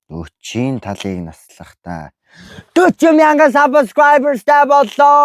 40-ийн талыг наслах та. 40,000 subscribersтай боллоо.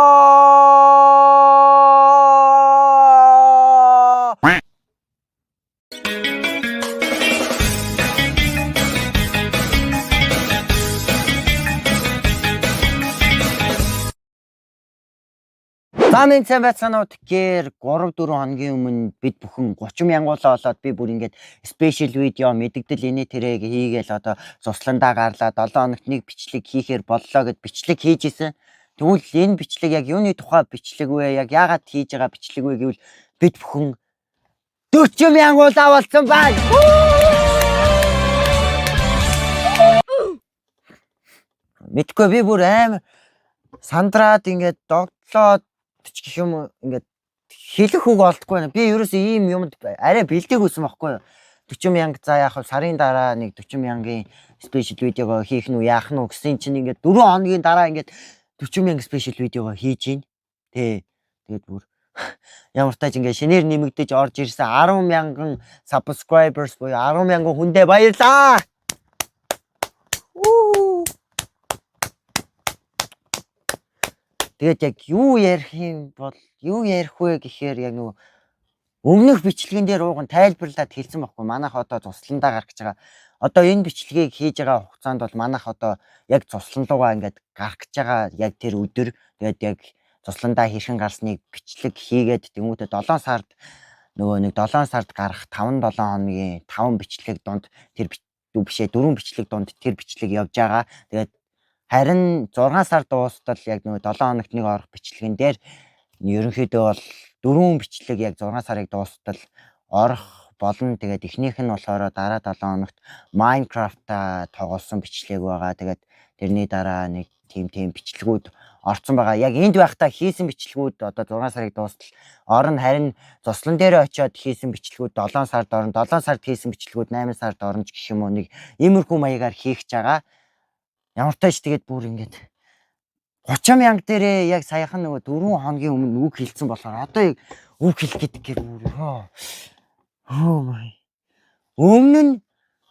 Замын цай байцгаанууд тэгэхээр 3-4 хоногийн өмнө бид бүхэн 30,000-уулаа болоод би бүр ингээд спешиал видео мэддэл инээ тэрээг хийгээл одоо цусландаа гарлаа 7 хоногт нэг бичлэг хийхээр боллоо гэд бичлэг хийж исэн. Тэгвэл энэ бичлэг яг юуны тухай бичлэг вэ? Яг яагаад хийж байгаа бичлэг вэ гэвэл бид бүхэн 40,000-уулаа болсон байна. Мэдгүй би бүр амар сандраад ингээд догтлоод гэх юм ингээд хэлэх үг олдохгүй байна. Би ерөөсөө ийм юмд арай бэлдээг үсэн байхгүй юу. 40,000 за яах вэ? Сарын дараа нэг 40,000-ийн спешиал видеого хийх нь үү, яах нь үү гэсэн чинь ингээд 4 хоногийн дараа ингээд 40,000 спешиал видеого хийж гин. Тэгээд бүр ямар тааж ингээд шинээр нэмэгдэж орж ирсэн 10,000 subscribers буюу 10,000 хүндээ баярлаа. Тэгээд яг юу ярих юм бол юу ярих вэ гэхээр яг нөгөө өмнөх бичлэгэн дээр ууган тайлбарлаад хэлсэн байхгүй манайх одоо цусландаа гаргаж байгаа. Одоо энэ бичлэгийг хийж байгаа хугацаанд бол манайх одоо яг цуслан руугаа ингээд гаргаж байгаа яг тэр өдөр тэгээд яг цусландаа хэрхэн гарсныг бичлэг хийгээд тэмүүтэ 7 сард нөгөө нэг 7 сард гарах 5-7 хоногийн 5 бичлэг донд тэр бишээ 4 бичлэг донд тэр бичлэг явж байгаа. Тэгээд харин 6 сар дуустал яг нөгөө 7 хоногт нэг орох бичлэгэн дээр ерөнхийдөө бол 4 бичлэг яг 6 сарыг дуустал орох болно. Тэгээд эхнийх нь болохоор дараа 7 хоногт Minecraft-а тоглосон бичлэг байгаа. Тэгээд тэрний дараа нэг тийм бичлэгүүд орцсон байгаа. Яг энд байхдаа хийсэн бичлэгүүд одоо 6 сарыг дуустал орно. Харин цуслан дээр очиод хийсэн бичлэгүүд 7 сард орно. 7 сард хийсэн бичлэгүүд 8 сард орно гэх юм уу нэг иймэрхүү маягаар хийх гэж байгаа. Ямар тааж тэгээд бүр ингээд 30,000 дээрээ яг саяхан нөгөө 4 хоногийн өмнө үг хэлсэн болохоор одоо яг үг хэлэх гэдэг бүр өмнө нь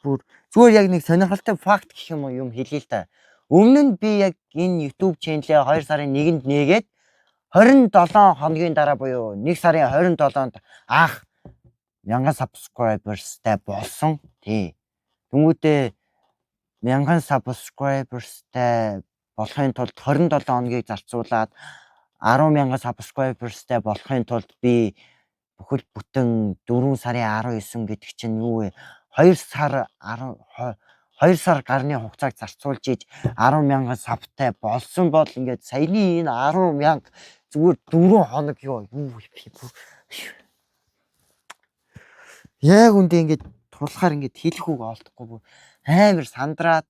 бүр зүгээр яг нэг сонирхолтой факт гэх юм уу юм хэлье л та. Өмнө нь би яг энэ YouTube channel-ээ 2 сарын 1-нд нээгээд 27 хоногийн дараа буюу 1 сарын 27-нд анх 1000 subscribersтай болсон. Тэмүүтэ 1000 subscribersтай болохын тулд 27 хоногийг зарцуулаад 10,000 subscribersтай болохын тулд би бүхэл бүтэн 4 сарын 19 гэдэг чинь юу вэ? 2 сар гарны хугацааг зарцуулж иж 10,000 subтай болсон бол ингээд саяны энэ 10,000 зүгээр 4 хоног юу яг үндэ ингээд тулахаар ингээд хэлэх үг олдохгүй амар сандраад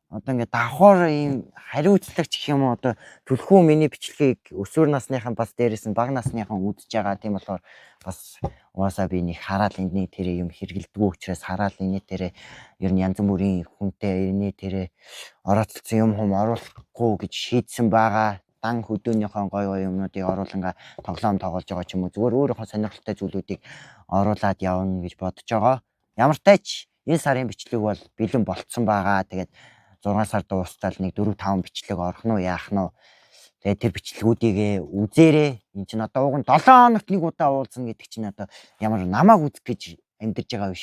одоо ингээд давхар ийм хариуцлагч гэх юм уу одоо түлхүү миний бичлэгийг өсвөр насныхан бас дээрээс нь бага насныхан үзэж байгаа. Тийм болохоор бас угаасаа би нэг хараад эндний тэрэ юм хэргэлдэггүй учраас хараад энэ тэрэ ер нь янз бүрийн хүнтэй энэ тэрэ орооцолсон юм оруулахгүй гэж шийдсэн байгаа. Дан хөдөөнийхөө гоё юмнуудыг оруулангаа тоглоом тоглож байгаа ч юм уу зүгээр өөрийнхөө сонирхолтой зүйлүүдийг оруулаад явна гэж бодож байгаа. Ямар тач энэ сарын бичлэг бол бэлэн болцсон байгаа. Тэгээд 6 сар дуустал нэг 4-5 бичлэг орох нь яах нь. Тэгээд тэр бичлэгүүдийг үзээрэй. Энд чинь одоо уг нь 7 хоногт нэг удаа уулзна гэдэг чинь одоо ямар намааг үзэх гэж амьдарч байгаа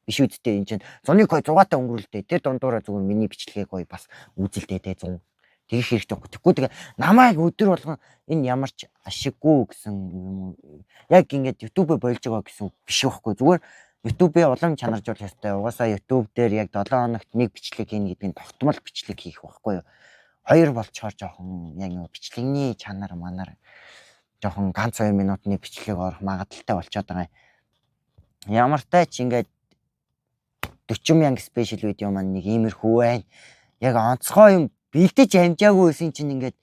биш үсттэй. Энд чинь зуны кой 6-таа өнгөрүүлдэ. Тэр дундуура зүгээр миний бичлэгийг гоё бас үзэлдээ те 100 тэгэх хэрэгтэй байхгүй. Тэгвэл тэгээ намайг өдөр болгон энэ ямар ч ашиггүй гэсэн юм. Яг ингээд YouTube-ө болж байгаа гэсэн биш байхгүй. Зүгээр YouTube-ийн улам чанаржуулах ёстой. Угаасаа YouTube дээр яг 7 хоногт нэг бичлэг хийнэ гэдэг нь тогтмол бичлэг хийх байхгүй юу. 2 болчоор жоохон яг нэг бичлэгний чанар манаар жоохон ганц 2 минутны бичлэг орох магадaltaй болчиход байгаа юм. Ямар тач ингээд 40,000 спешиал видео маань нэг иймэрхүү байна. Яг онцгой юм бэлдэж амжаагүй байсан чинь ингээд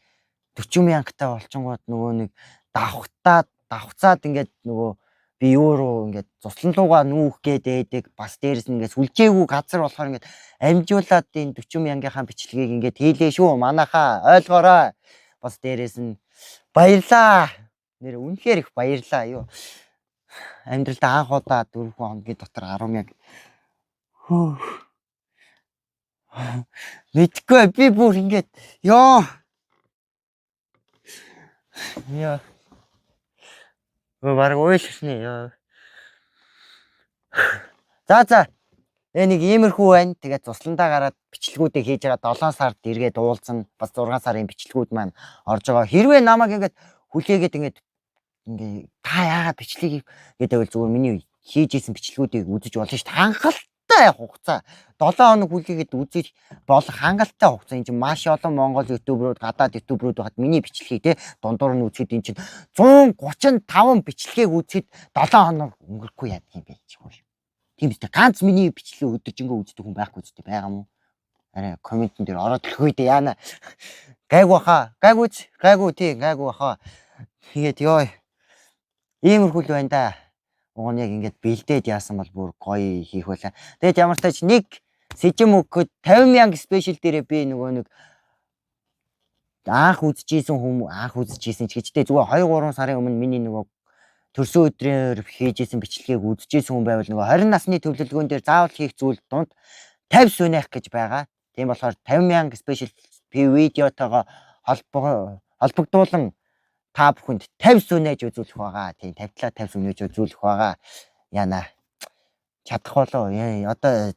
40,000-тай болчингууд нөгөө нэг давхцаад ингээд нөгөө би юу руу ингээд цуслан руугаа нүүх гэдэг бас дээрэс нь ингээд сүлжээгүй газар болохоор ингээд амжуулаад энэ 40,000-ийнхаа бичлэгийг ингээд хийлээ шүү манайхаа ойлгоорой. Бас дээрэс нь баярлаа. Нэр үнэхээр их баярлаа юу. Амьдралдаа анх удаа 4 хоногийн дотор 10,000 Мэдгүй би бүр ингээд ёо. Яа. Баг уйлсны ёо. За. Нэг иймэрхүү байна. Тэгээд тусландаа гараад бичлэгүүдээ хийж байгаа 7 сард эргээд уулзсан. Бас 6 сарын бичлэгүүд маань орж байгаа. Хэрвээ намайг ингээд хүлээгээд ингээд та яагаад бичлэгийг гэдэг бол зүгээр миний хийж исэн бичлэгүүдийг үзэж болно шүү дээ. Хангалттай хугацаа 7 хоног хүлээгээд үзэж болох хангалттай хугацаа. Энд чинь маш олон монгол ютуберүүд, гадаад ютуберүүд байхад миний бичлэгийг те дундуур нь үзэхэд энэ чинь 135 бичлэгийг үзэхэд 7 хоног өнгөрөхгүй яадаг юм бэ гэж. Тийм биз дээ. Ганц миний бичлэгийг өдөржингөө үздэг хүн байхгүй зү байгаа юм уу? Арай комментэн дээр ороод ирэхгүй дээ яана. Гайгүй баха. Гайгүй баха. Тэгээд ёо. Иймэрхүү л байна да. Уг нь яг ингээд бэлдээд яасан бол бүр гоё хийх байлаа. Тэгээд ямар ч тач нэг сэжим өгөхөд 50,000 спешиал дээрээ би нэг анх үзчихсэн ч гэжтэй зүгээр 2-3 сарын өмнө миний нөгөө төрсөн өдрөөр хийжсэн бичлэгийг үзчихсэн хүн байвал нөгөө 20 насны төвлөлгөөн дээр заавал хийх зүйл дунд 50 сүнэх гэж байгаа. Тийм болохоор 50,000 спешиал видеотойгоо холбогдуулан та бүхэнд 50 сүнэж үзүүлэх байгаа. Тийм 50 сүнэж үзүүлэх байгаа. Яна чадах болоо. Одоо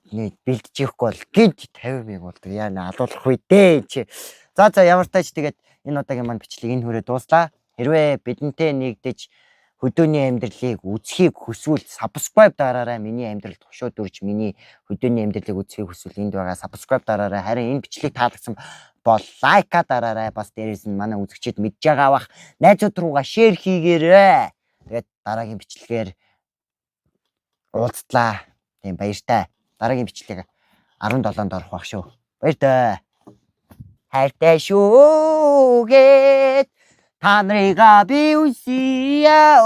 бэлдчихэхгүй бол гинт 50,000 болдог. Яна алуулах үе дээ чи. За ямар тач тэгээд энэ удаагийн маань бичлэг энэ хүрээ дууслаа. Хэрвээ бидэнтэй нэгдэж хөдөөний амьдралыг үзхийг хүсвэл subscribe дараарай. Миний амьдралд тушууд үрж миний хөдөөний амьдралыг үзхийг хүсвэл энд байгаа subscribe дараарай. Харин энэ бичлэг таалагдсан бол лайка дараарай. Бас дээрээс нь манай үзэгчид мэдж байгаа бах. Найзууд руугаа шеэр хийгээрэй. Тэгээд дараагийн бичлэгээр уулзлаа. Тийм баяртай. Дараагийн бичлэг 17-нд орох бах шүү. Баяртай. Хайртай шүү гэд та нарыгаа би үсэе.